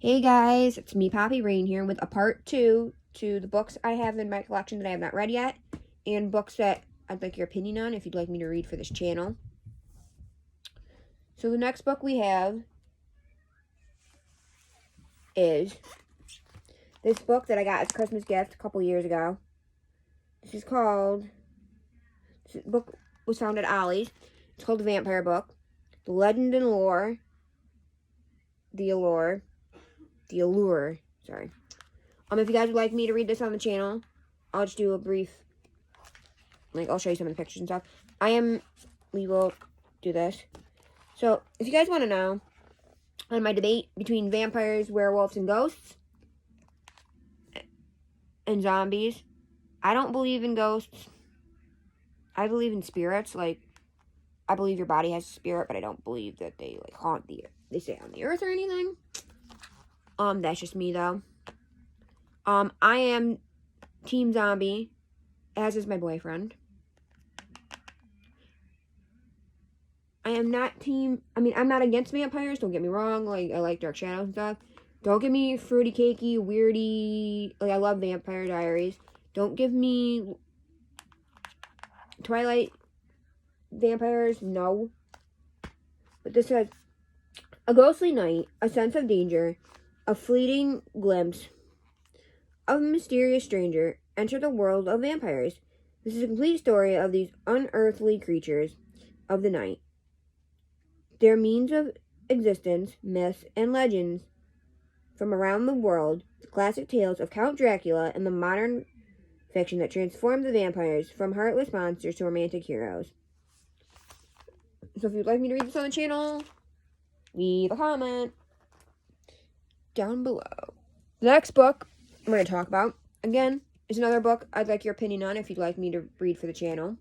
Hey guys, it's me, Poppy Rain here with a part 2 to the books I have in my collection that I have not read yet, and books that I'd like your opinion on if you'd like me to read for this channel. So the next book we have is this book that I got as a Christmas gift a couple years ago. This book was found at Ollie's. It's called The Vampire Book, The Legend and Lore, The Allure, sorry. If you guys would like me to read this on the channel, I'll just do a brief, I'll show you some of the pictures and stuff. We will do this. So, if you guys want to know, on my debate between vampires, werewolves, and ghosts, and zombies, I don't believe in ghosts. I believe in spirits. I believe your body has a spirit, but I don't believe that they, haunt they stay on the earth or anything. That's just me, though. I am Team Zombie, as is my boyfriend. I'm not against vampires, don't get me wrong. I like Dark Shadows and stuff. Don't give me fruity cakey, weirdy, I love Vampire Diaries. Don't give me Twilight vampires, no. But this says, a ghostly night, a sense of danger, a fleeting glimpse of a mysterious stranger enter the world of vampires. This is a complete story of these unearthly creatures of the night, their means of existence, myths, and legends from around the world, the classic tales of Count Dracula, and the modern fiction that transformed the vampires from heartless monsters to romantic heroes. So if you'd like me to read this on the channel, leave a comment down below. The next book I'm going to talk about, again, is another book I'd like your opinion on if you'd like me to read for the channel.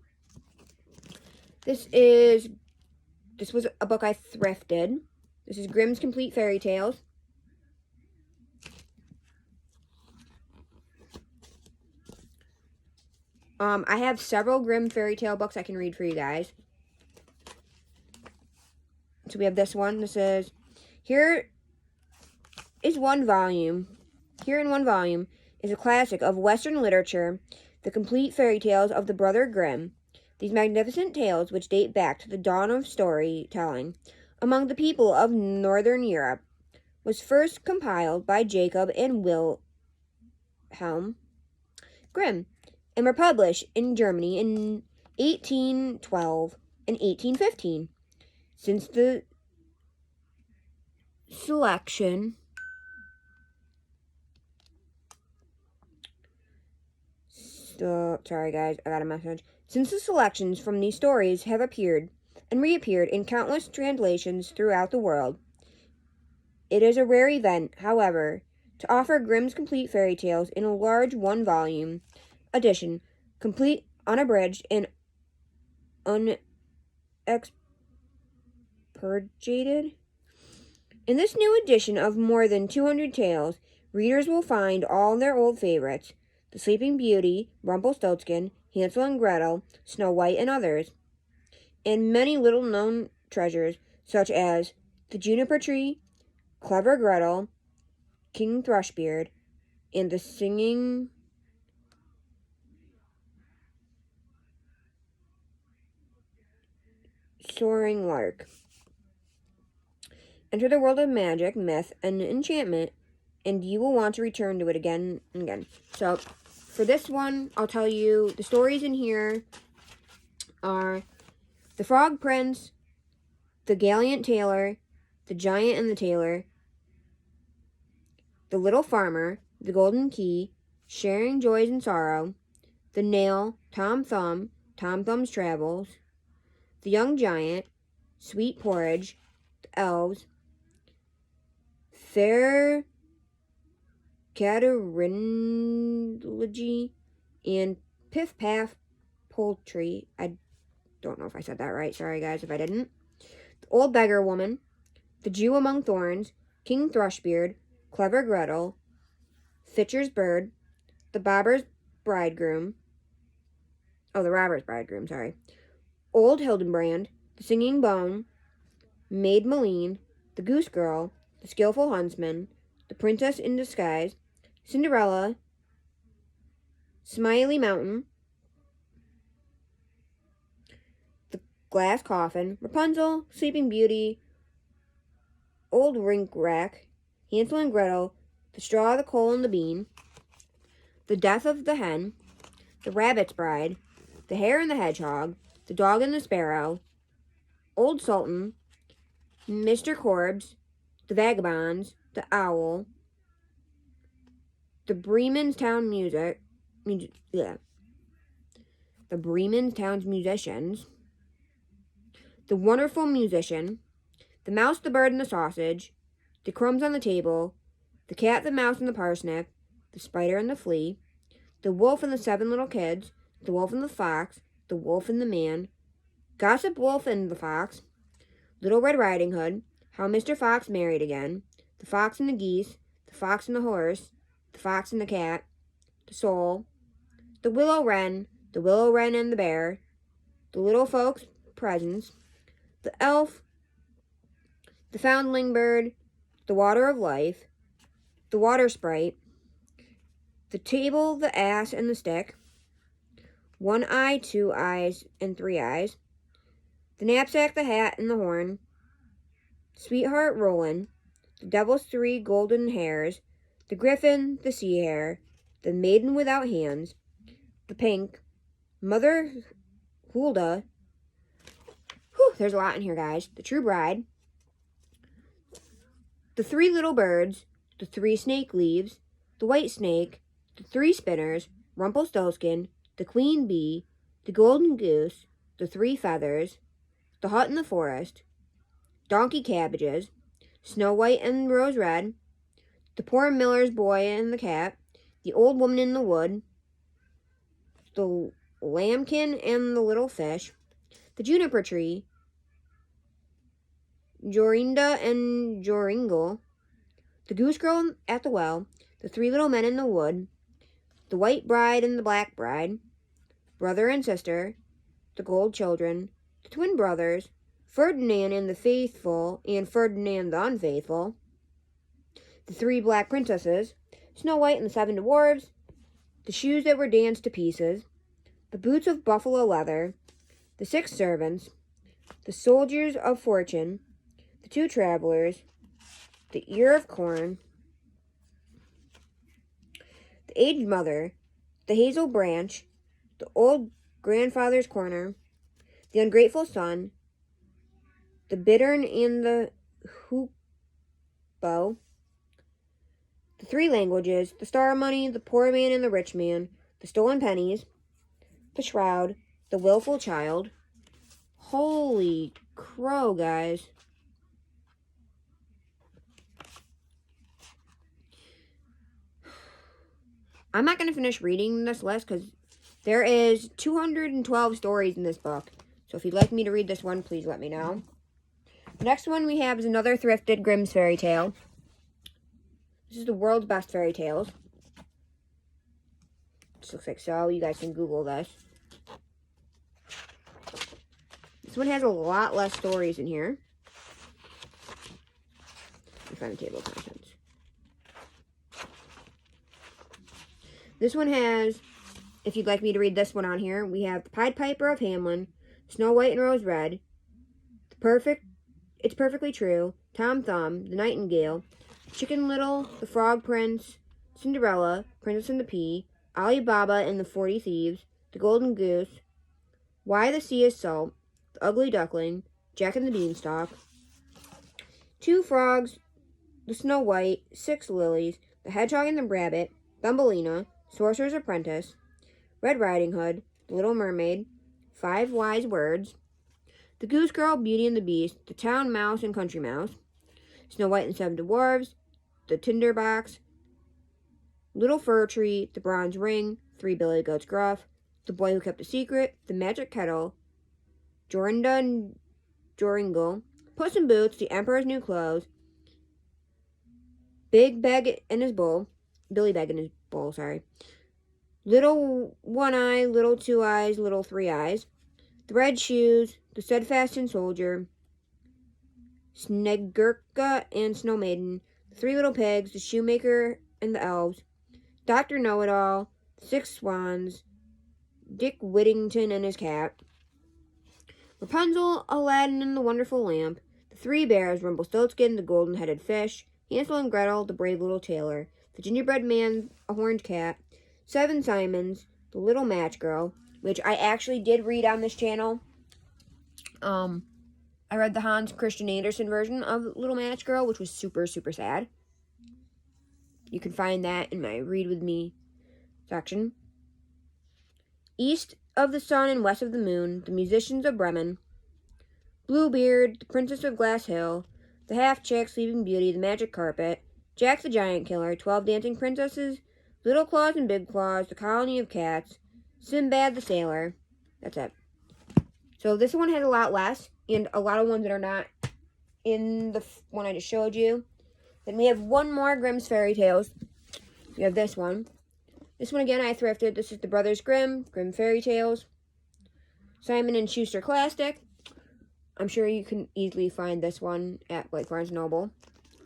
This was a book I thrifted. This is Grimm's Complete Fairy Tales. I have several Grimm fairy tale books I can read for you guys. So we have this one. This is, here in one volume is a classic of Western literature, The Complete Fairy Tales of the Brother Grimm. These magnificent tales, which date back to the dawn of storytelling among the people of Northern Europe, was first compiled by Jacob and Wilhelm Grimm and were published in Germany in 1812 and 1815. Since the selection sorry guys, I got a message. Since the selections from these stories have appeared and reappeared in countless translations throughout the world, it is a rare event, however, to offer Grimm's Complete Fairy Tales in a large one-volume edition, complete, unabridged, and unexpurgated. In this new edition of more than 200 tales, readers will find all their old favorites: The Sleeping Beauty, Rumpelstiltskin, Hansel and Gretel, Snow White, and others, and many little-known treasures such as The Juniper Tree, Clever Gretel, King Thrushbeard, and the Singing Soaring Lark. Enter the world of magic, myth, and enchantment, and you will want to return to it again and again. So, for this one, I'll tell you, the stories in here are The Frog Prince, The Gallant Tailor, The Giant and the Tailor, The Little Farmer, The Golden Key, Sharing Joys and Sorrow, The Nail, Tom Thumb, Tom Thumb's Travels, The Young Giant, Sweet Porridge, The Elves, Fair Caterindology, and Piff Paff Poultry. I don't know if I said that right. Sorry, guys, if I didn't. The Old Beggar Woman, The Jew Among Thorns, King Thrushbeard, Clever Gretel, Fitcher's Bird, The Robber's Bridegroom, sorry. Old Hildenbrand, The Singing Bone, Maid Maleen, The Goose Girl, The Skillful Huntsman, The Princess in Disguise, Cinderella, Smiley Mountain, The Glass Coffin, Rapunzel, Sleeping Beauty, Old Rink-Rack, Hansel and Gretel, The Straw, the Coal, and the Bean, The Death of the Hen, The Rabbit's Bride, The Hare and the Hedgehog, The Dog and the Sparrow, Old Sultan, Mr. Korbes, The Vagabonds, The Owl, The Brementown The Brementown Musicians, The Wonderful Musician, The Mouse, the Bird, and the Sausage, The Crumbs on the Table, The Cat, the Mouse, and the Parsnip, The Spider and the Flea, The Wolf and the Seven Little Kids, The Wolf and the Fox, The Wolf and the Man, Gossip Wolf and the Fox, Little Red Riding Hood, How Mr. Fox Married Again, The Fox and the Geese, The Fox and the Horse, The Fox and the Cat, The Soul, The Willow Wren, The Willow Wren and the Bear, The Little Folks' Presents, The Elf, The Foundling Bird, The Water of Life, The Water Sprite, The Table, the Ass, and the Stick, One Eye, Two Eyes, and Three Eyes, The Knapsack, the Hat, and the Horn, Sweetheart Roland, The Devil's Three Golden Hairs, The Griffin, the Sea Hare, The Maiden Without Hands, The Pink, Mother Hulda. There's a lot in here, guys. The True Bride, The Three Little Birds, The Three Snake Leaves, The White Snake, The Three Spinners, Rumpelstiltskin, The Queen Bee, The Golden Goose, The Three Feathers, The Hut in the Forest, Donkey Cabbages, Snow White and Rose Red, The Poor Miller's Boy and the Cat, The Old Woman in the Wood, The Lambkin and the Little Fish, The Juniper Tree, Jorinda and Joringel, The Goose Girl at the Well, The Three Little Men in the Wood, The White Bride and the Black Bride, Brother and Sister, The Gold Children, The Twin Brothers, Ferdinand and the Faithful and Ferdinand the Unfaithful, The Three Black Princesses, Snow White and the Seven Dwarfs, The Shoes that Were Danced to Pieces, The Boots of Buffalo Leather, The Six Servants, The Soldiers of Fortune, The Two Travelers, The Ear of Corn, The Aged Mother, The Hazel Branch, The Old Grandfather's Corner, The Ungrateful Son, The Bittern and the Hoopoe, The Three Languages, The Star of Money, The Poor Man and the Rich Man, The Stolen Pennies, The Shroud, The Willful Child. Holy crow, guys. I'm not going to finish reading this list because there is 212 stories in this book. So if you'd like me to read this one, please let me know. The next one we have is another thrifted Grimm's Fairy Tale. This is the world's best fairy tales. This looks like so. You guys can Google this. This one has a lot less stories in here. Let me find the table of contents. This one has, if you'd like me to read this one on here, we have The Pied Piper of Hamelin, Snow White and Rose Red, It's Perfectly True, Tom Thumb, The Nightingale, Chicken Little, The Frog Prince, Cinderella, Princess and the Pea, Ali Baba and the 40 Thieves, The Golden Goose, Why the Sea is Salt, The Ugly Duckling, Jack and the Beanstalk, Two Frogs, The Snow White, Six Lilies, The Hedgehog and the Rabbit, Thumbelina, Sorcerer's Apprentice, Red Riding Hood, The Little Mermaid, Five Wise Words, The Goose Girl, Beauty and the Beast, The Town Mouse and Country Mouse, Snow White and Seven Dwarfs, The Tinder Box, Little Fir Tree, The Bronze Ring, Three Billy Goats Gruff, The Boy Who Kept a Secret, The Magic Kettle, Jorinda and Joringel, Puss in Boots, The Emperor's New Clothes, Billy Beg and his Bowl, Little One Eye, Little Two Eyes, Little Three Eyes, The Red Shoes, The Steadfast and Soldier, Snegurka and Snow Maiden, The Three Little Pigs, The Shoemaker and the Elves, Dr. Know-It-All, The Six Swans, Dick Whittington and his cat, Rapunzel, Aladdin and the Wonderful Lamp, The Three Bears, Rumpelstiltskin, the Golden-Headed Fish, Hansel and Gretel, The Brave Little Tailor, The Gingerbread Man, A Horned Cat, Seven Simons, The Little Match Girl, which I actually did read on this channel. I read the Hans Christian Andersen version of Little Match Girl, which was super, super sad. You can find that in my Read With Me section. East of the Sun and West of the Moon, The Musicians of Bremen, Bluebeard, The Princess of Glass Hill, The Half-Chick, Sleeping Beauty, The Magic Carpet, Jack the Giant Killer, 12 Dancing Princesses, Little Claus and Big Claus, The Colony of Cats, Sinbad the Sailor. That's it. So this one has a lot less, and a lot of ones that are not in the one I just showed you. Then we have one more Grimm's Fairy Tales. We have this one. This one again I thrifted. This is the Brothers Grimm, Grimm Fairy Tales. Simon and Schuster Classic. I'm sure you can easily find this one at like Barnes & Noble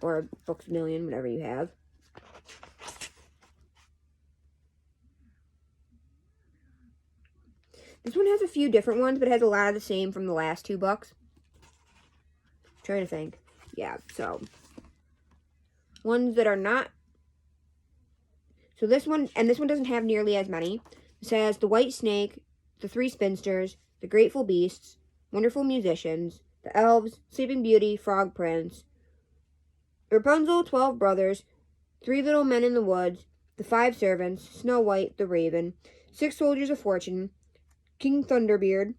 or Books A Million, whatever you have. This one has a few different ones, but it has a lot of the same from the last two books. I'm trying to think. Yeah, so ones that are not. So this one, and this one doesn't have nearly as many. This has The White Snake, The Three Spinsters, The Grateful Beasts, Wonderful Musicians, The Elves, Sleeping Beauty, Frog Prince, Rapunzel, 12 Brothers, Three Little Men in the Woods, The Five Servants, Snow White, The Raven, Six Soldiers of Fortune, King Thrushbeard,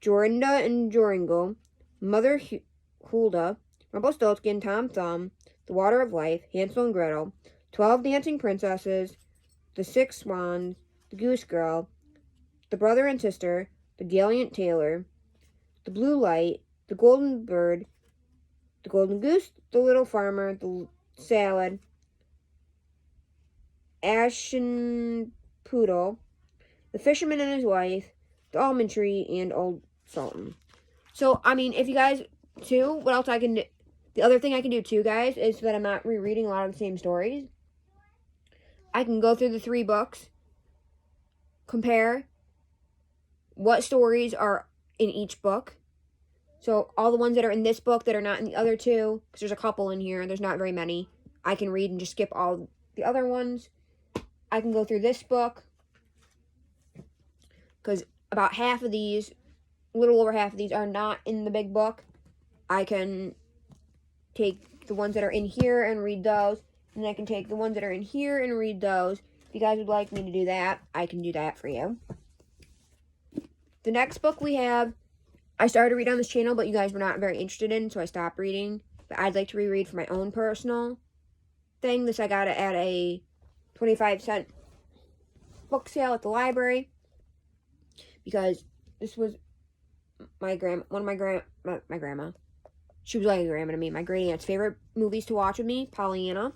Jorinda and Joringel, Mother Hulda, Rumpelstiltskin, Tom Thumb, The Water of Life, Hansel and Gretel, 12 Dancing Princesses, The Six Swans, The Goose Girl, The Brother and Sister, The Gallant Tailor, The Blue Light, The Golden Bird, The Golden Goose, The Little Farmer, The Salad, Ashen Poodle, The Fisherman and His Wife, The Almond Tree, and Old Sultan. So, I mean, if you guys, too, what else I can do, the other thing I can do, too, guys, is so that I'm not rereading a lot of the same stories. I can go through the 3 books, compare what stories are in each book. So, all the ones that are in this book that are not in the other 2, because there's a couple in here, there's not very many, I can read and just skip all the other ones. I can go through this book, because about half of these, a little over half of these, are not in the big book. I can take the ones that are in here and read those, and then I can take the ones that are in here and read those. If you guys would like me to do that, I can do that for you. The next book we have, I started to read on this channel, but you guys were not very interested in, so I stopped reading. But I'd like to reread for my own personal thing. This I got it at a 25-cent book sale at the library, because this was my grandma. She was like a grandma to me. My great aunt's favorite movies to watch with me, Pollyanna.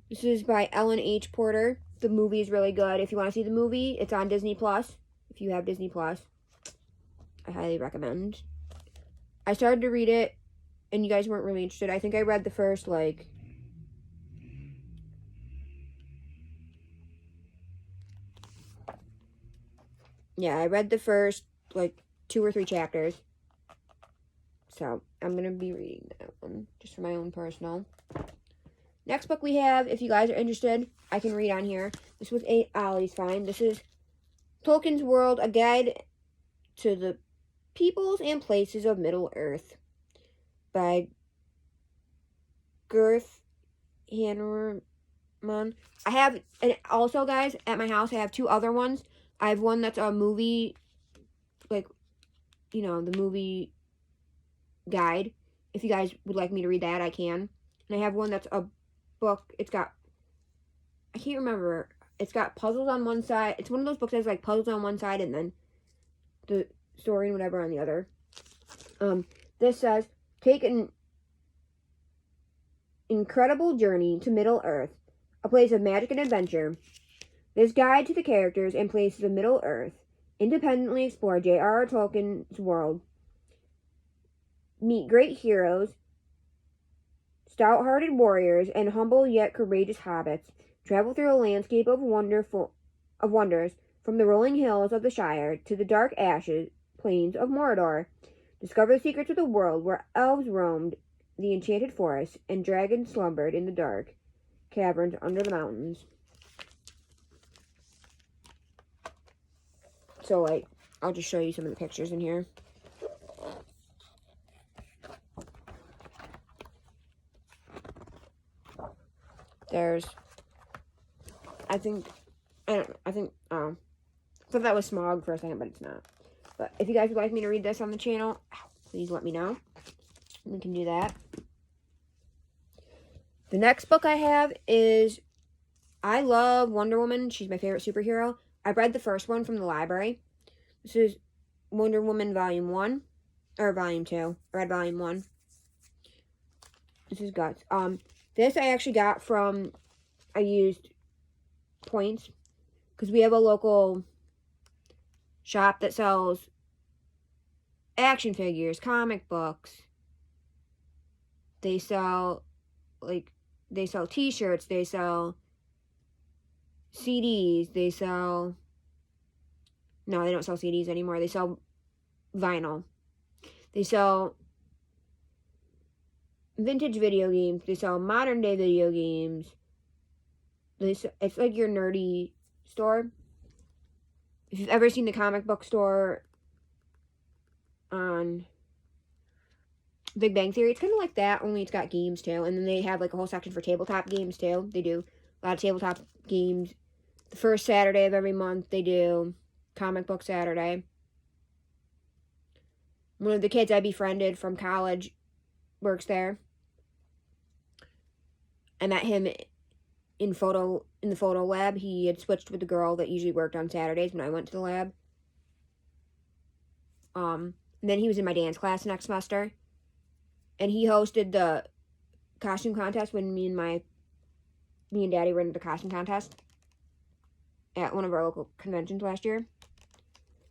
This is by Ellen H. Porter. The movie is really good. If you want to see the movie, it's on Disney Plus. If you have Disney Plus, I highly recommend. I started to read it, and you guys weren't really interested. I think I read the first, I read the first, 2 or 3 chapters. So, I'm going to be reading that one, just for my own personal. Next book we have, if you guys are interested, I can read on here. This was Ollie's find. This is Tolkien's World, A Guide to the Peoples and Places of Middle-earth by Girth Hanneman. I have, and also, guys, at my house, I have 2 other ones. I have one that's a movie, the movie guide. If you guys would like me to read that, I can. And I have one that's a book. It's got, I can't remember. It's got puzzles on one side. It's one of those books that has, puzzles on one side and then the story and whatever on the other. This says, take an incredible journey to Middle-earth, a place of magic and adventure. This guide to the characters and places of Middle-earth independently explore J.R.R. Tolkien's world meet great heroes, stout-hearted warriors, and humble yet courageous hobbits. Travel through a landscape of wonders, from the rolling hills of the Shire to the dark ashes plains of Mordor. Discover the secrets of the world where elves roamed the enchanted forests and dragons slumbered in the dark caverns under the mountains. So, like, I'll just show you some of the pictures in here. There's, I thought that was Smaug for a second, but it's not. But if you guys would like me to read this on the channel, please let me know. We can do that. The next book I have is, I love Wonder Woman. She's my favorite superhero. I read the first one from the library. This is Wonder Woman Volume 1, or Volume 2. I read Volume 1. This is Guts. This I actually got from, I used points, because we have a local shop that sells action figures, comic books. They sell, like, they sell t-shirts, they sell CDs, they sell, no, they don't sell CDs anymore, they sell vinyl. They sell vintage video games, they sell modern day video games. It's like your nerdy store. If you've ever seen the comic book store on Big Bang Theory, it's kind of like that, only it's got games too. And then they have like a whole section for tabletop games too. They do a lot of tabletop games. The first Saturday of every month, they do Comic Book Saturday. One of the kids I befriended from college works there. I met him in the photo lab. He had switched with the girl that usually worked on Saturdays when I went to the lab. And then he was in my dance class next semester. And he hosted the costume contest when me and Daddy were in the costume contest at one of our local conventions last year.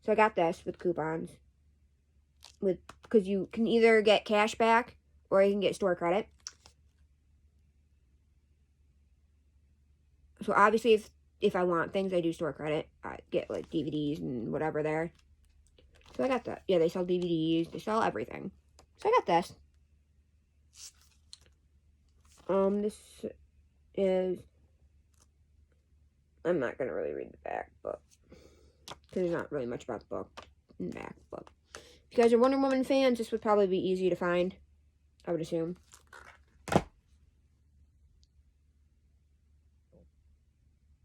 So I got this with coupons. Because you can either get cash back or you can get store credit. So obviously if I want things, I do store credit. I get like DVDs and whatever there. So I got that. Yeah, they sell DVDs. They sell everything. So I got this. This is, I'm not going to really read the back, but, because there's not really much about the book in the back, but if you guys are Wonder Woman fans, this would probably be easy to find, I would assume.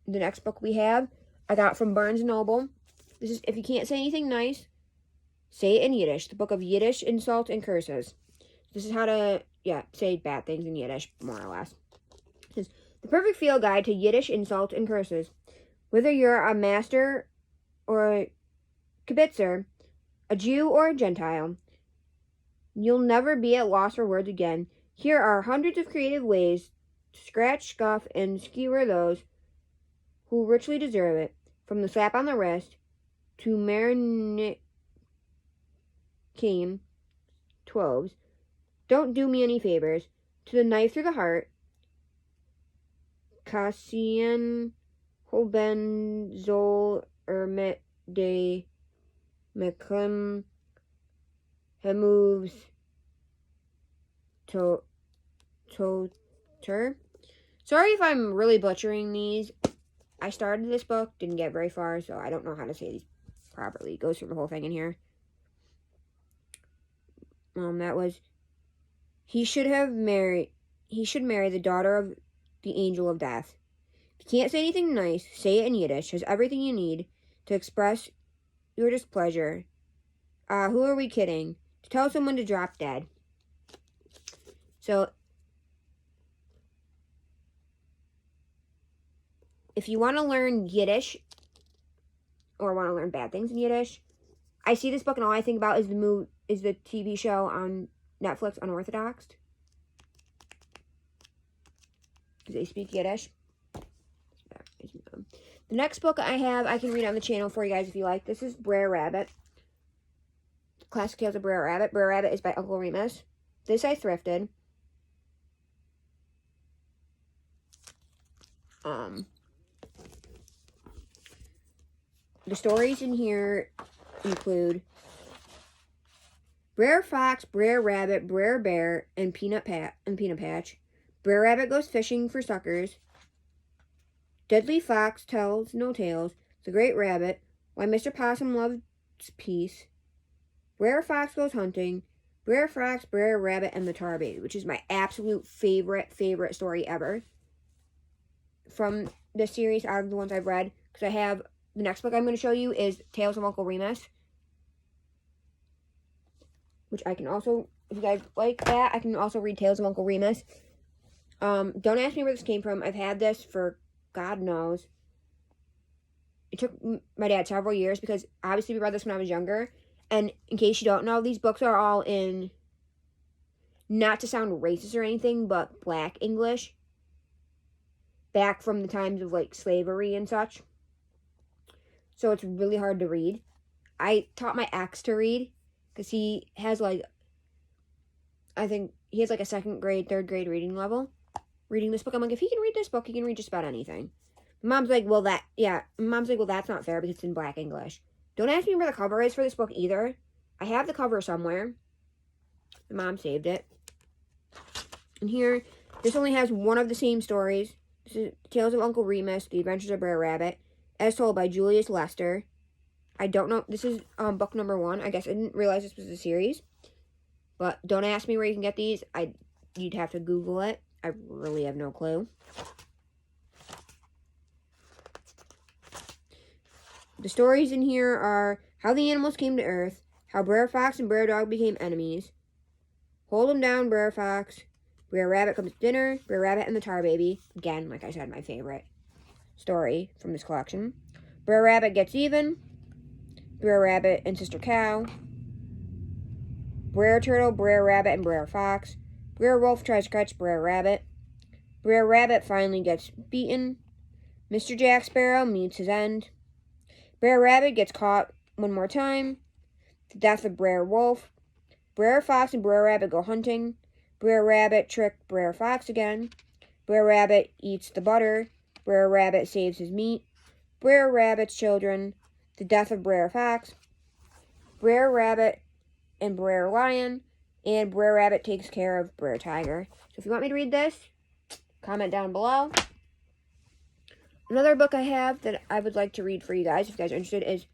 The next book we have, I got from Barnes & Noble. This is, If You Can't Say Anything Nice, Say It in Yiddish, the book of Yiddish insults and curses. This is how to, say bad things in Yiddish, more or less. It says, the perfect field guide to Yiddish insults and curses. Whether you're a master or a kibitzer, a Jew or a Gentile, you'll never be at loss for words again. Here are hundreds of creative ways to scratch, scuff, and skewer those who richly deserve it, from the slap on the wrist to Marinikim 12s. Don't do me any favors. To the knife through the heart, Cassian Hobenzol Ermit de Meklem Hemoves Toter. Sorry if I'm really butchering these. I started this book, didn't get very far, so I don't know how to say these properly. It goes through the whole thing in here. That was, he should marry the daughter of the angel of death. If you can't say anything nice, say it in Yiddish. Has everything you need to express your displeasure. Who are we kidding? To tell someone to drop dead. So, if you want to learn Yiddish, or want to learn bad things in Yiddish, I see this book and all I think about is the TV show on Netflix, Unorthodoxed. Because they speak Yiddish. The next book I have, I can read on the channel for you guys if you like. This is Brer Rabbit. Classic Tales of Brer Rabbit. Brer Rabbit is by Uncle Remus. This I thrifted. The stories in here include Brer Fox, Brer Rabbit, Brer Bear, and Peanut Patch. Brer Rabbit goes fishing for suckers. Deadly Fox tells no tales. The Great Rabbit. Why Mr. Possum loves peace. Brer Fox goes hunting. Brer Fox, Brer Rabbit, and the Tar Baby, which is my absolute favorite story ever from this series out of the ones I've read. Because I have the next book I'm going to show you is Tales of Uncle Remus, which I can also, if you guys like that, I can also read Tales of Uncle Remus. Don't ask me where this came from. I've had this for God knows. It took my dad several years because obviously we read this when I was younger. And in case you don't know, these books are all in, not to sound racist or anything, but Black English. Back from the times of, like, slavery and such. So it's really hard to read. I taught my ex to read because he has, like, I think he has, like, a second grade, third grade reading level. Reading this book, I'm like, if he can read this book, he can read just about anything. Mom's like, well, that's not fair because it's in Black English. Don't ask me where the cover is for this book either. I have the cover somewhere. My mom saved it. And here, this only has one of the same stories. This is Tales of Uncle Remus, The Adventures of Brer Rabbit, as told by Julius Lester. I don't know. This is book number 1. I guess I didn't realize this was a series. But don't ask me where you can get these. You'd have to Google it. I really have no clue. The stories in here are how the animals came to Earth, how Brer Fox and Brer Dog became enemies, Hold 'em down, Brer Fox, Brer Rabbit comes to dinner, Brer Rabbit and the Tar Baby. Again, like I said, my favorite story from this collection. Brer Rabbit gets even, Brer Rabbit and Sister Cow, Brer Turtle, Brer Rabbit, and Brer Fox. Brer Wolf tries to catch Brer Rabbit. Brer Rabbit finally gets beaten. Mr. Jack Sparrow meets his end. Brer Rabbit gets caught one more time. The death of Brer Wolf. Brer Fox and Brer Rabbit go hunting. Brer Rabbit tricked Brer Fox again. Brer Rabbit eats the butter. Brer Rabbit saves his meat. Brer Rabbit's children. The death of Brer Fox. Brer Rabbit and Brer Lion. And Brer Rabbit takes care of Brer Tiger. So if you want me to read this, comment down below. Another book I have that I would like to read for you guys, if you guys are interested, is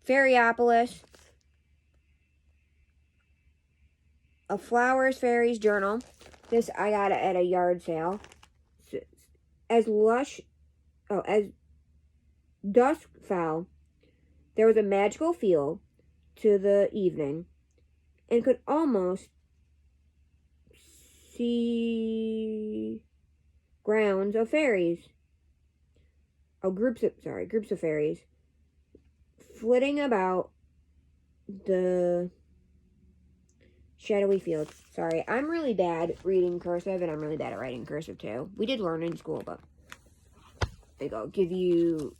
Fairyopolis, A Flowers Fairies Journal. This I got at a yard sale. As dusk fell, there was a magical feel to the evening, and could almost see grounds of fairies. Groups of fairies flitting about the shadowy fields. Sorry, I'm really bad reading cursive, and I'm really bad at writing cursive too. We did learn in school, but I think I'll give you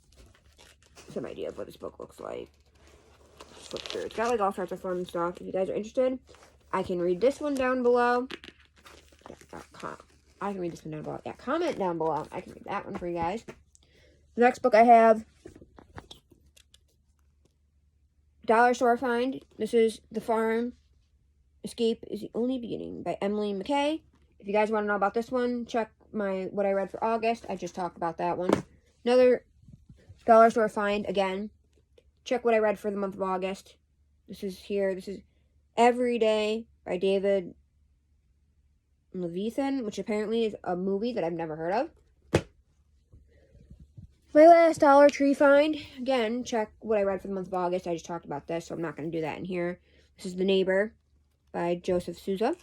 some idea of what this book looks like. Just flip through. It's got like all sorts of fun stuff. If you guys are interested, I can read this one down below. I can read this one down below. Yeah, comment down below. I can read that one for you guys. The next book I have, Dollar Store Find. This is The Farm Escape is the Only Beginning by Emily McKay. If you guys want to know about this one, check what I read for August. I just talked about that one. Another Dollar Store Find, again. Check what I read for the month of August. This is Every Day by David Levithan, which apparently is a movie that I've never heard of. My last Dollar Tree find, again, check what I read for the month of August. I just talked about this, so I'm not going to do that in here. This is The Neighbor by Joseph Souza.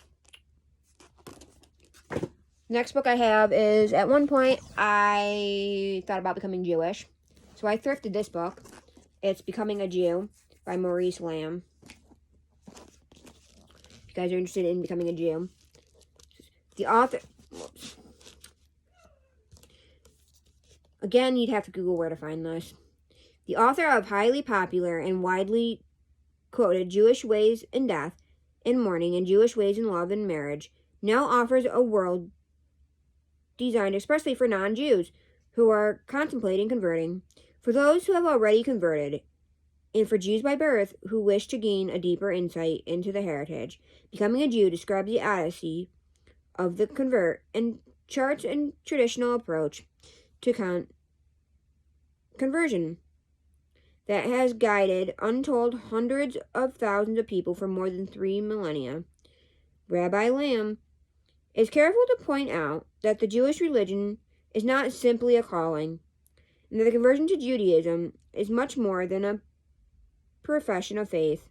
Next book I have is, at one point, I thought about becoming Jewish. So I thrifted this book. It's Becoming a Jew by Maurice Lamb. If you guys are interested in becoming a Jew. The author... Whoops. Again, you'd have to Google where to find this. The author of highly popular and widely quoted Jewish Ways in Death and Mourning and Jewish Ways in Love and Marriage, now offers a world designed expressly for non-Jews who are contemplating converting, for those who have already converted, and for Jews by birth who wish to gain a deeper insight into the heritage. Becoming a Jew describes the odyssey of the convert and charts a traditional approach to conversion that has guided untold hundreds of thousands of people for more than 3 millennia. Rabbi Lamb is careful to point out that the Jewish religion is not simply a calling, and that the conversion to Judaism is much more than a profession of faith.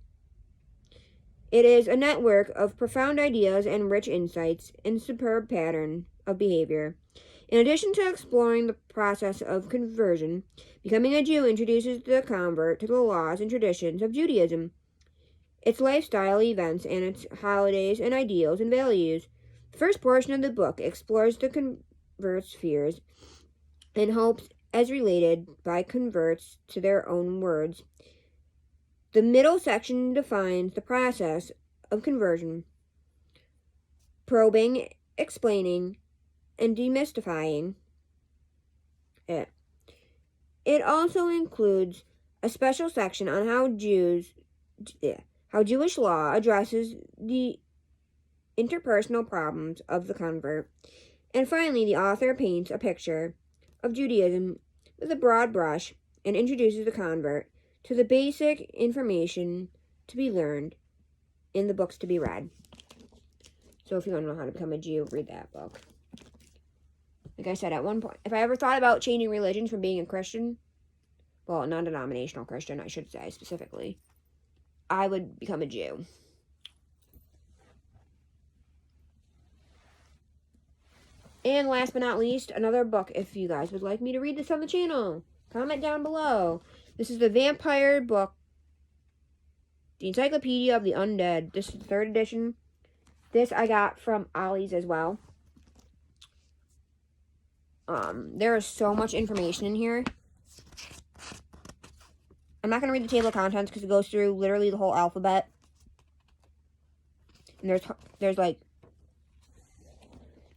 It is a network of profound ideas and rich insights and superb pattern of behavior. In addition to exploring the process of conversion, becoming a Jew introduces the convert to the laws and traditions of Judaism, its lifestyle, events, and its holidays and ideals and values. The first portion of the book explores the convert's fears and hopes as related by converts to their own words. The middle section defines the process of conversion, probing, explaining, and demystifying it. It also includes a special section on how Jewish law addresses the interpersonal problems of the convert. And finally, the author paints a picture of Judaism with a broad brush and introduces the convert to the basic information to be learned in the books to be read. So if you want to know how to become a Jew, read that book. Like I said, at one point, if I ever thought about changing religions from being a Christian, well, a non-denominational Christian, I should say specifically, I would become a Jew. And last but not least, another book. If you guys would like me to read this on the channel, comment down below. This is the vampire book, The Encyclopedia of the Undead. This is the 3rd edition. This I got from Ollie's as well. There is so much information in here. I'm not going to read the table of contents because it goes through literally the whole alphabet. And there's like,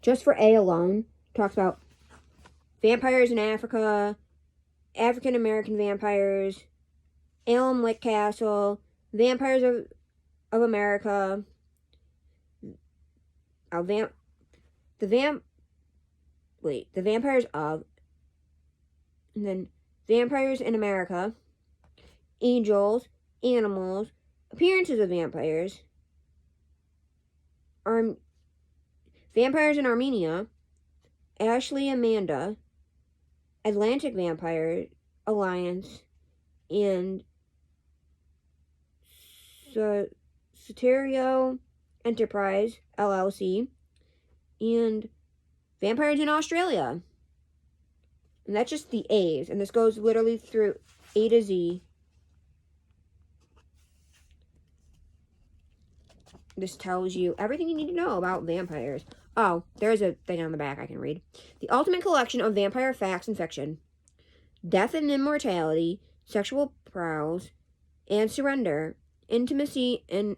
just for A alone, talks about vampires in Africa, African American vampires, Alum Lick Castle, vampires of America, the vampires of, and then vampires in America, angels, animals, appearances of vampires, vampires in Armenia, Ashley Amanda, Atlantic Vampire Alliance, and Soterio Enterprise LLC, and vampires in Australia. And that's just the A's, and this goes literally through A to Z. This tells you everything you need to know about vampires. Oh, there's a thing on the back I can read. The ultimate collection of vampire facts and fiction. Death and immortality, sexual prowess and surrender, intimacy and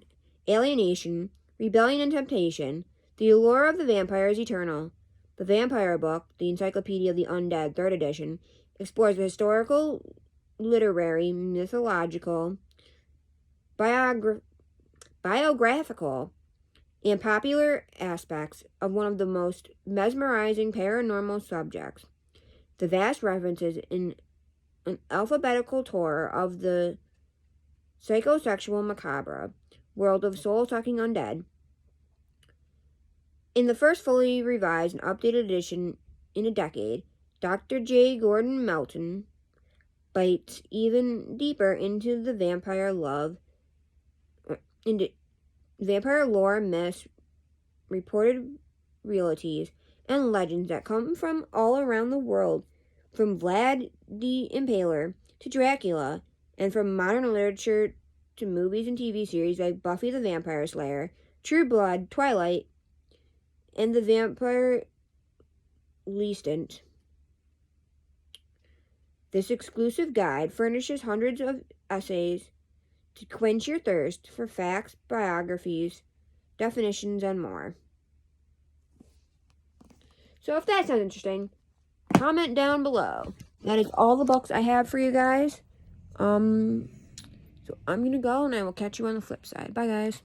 alienation, rebellion and temptation. The allure of the vampire is eternal. The Vampire Book, The Encyclopedia of the Undead, 3rd edition, explores the historical, literary, mythological, biographical, and popular aspects of one of the most mesmerizing paranormal subjects. The vast references in an alphabetical tour of the psychosexual macabre world of soul-sucking undead. In the first fully revised and updated edition in a decade, Dr. J. Gordon Melton bites even deeper into the vampire lore, myths, reported realities, and legends that come from all around the world, from Vlad the Impaler to Dracula, and from modern literature to movies and TV series like Buffy the Vampire Slayer, True Blood, Twilight, and The Vampire Lestant. This exclusive guide furnishes hundreds of essays, to quench your thirst for facts, biographies, definitions, and more. So if that sounds interesting, comment down below. That is all the books I have for you guys. So I'm going to go, and I will catch you on the flip side. Bye, guys.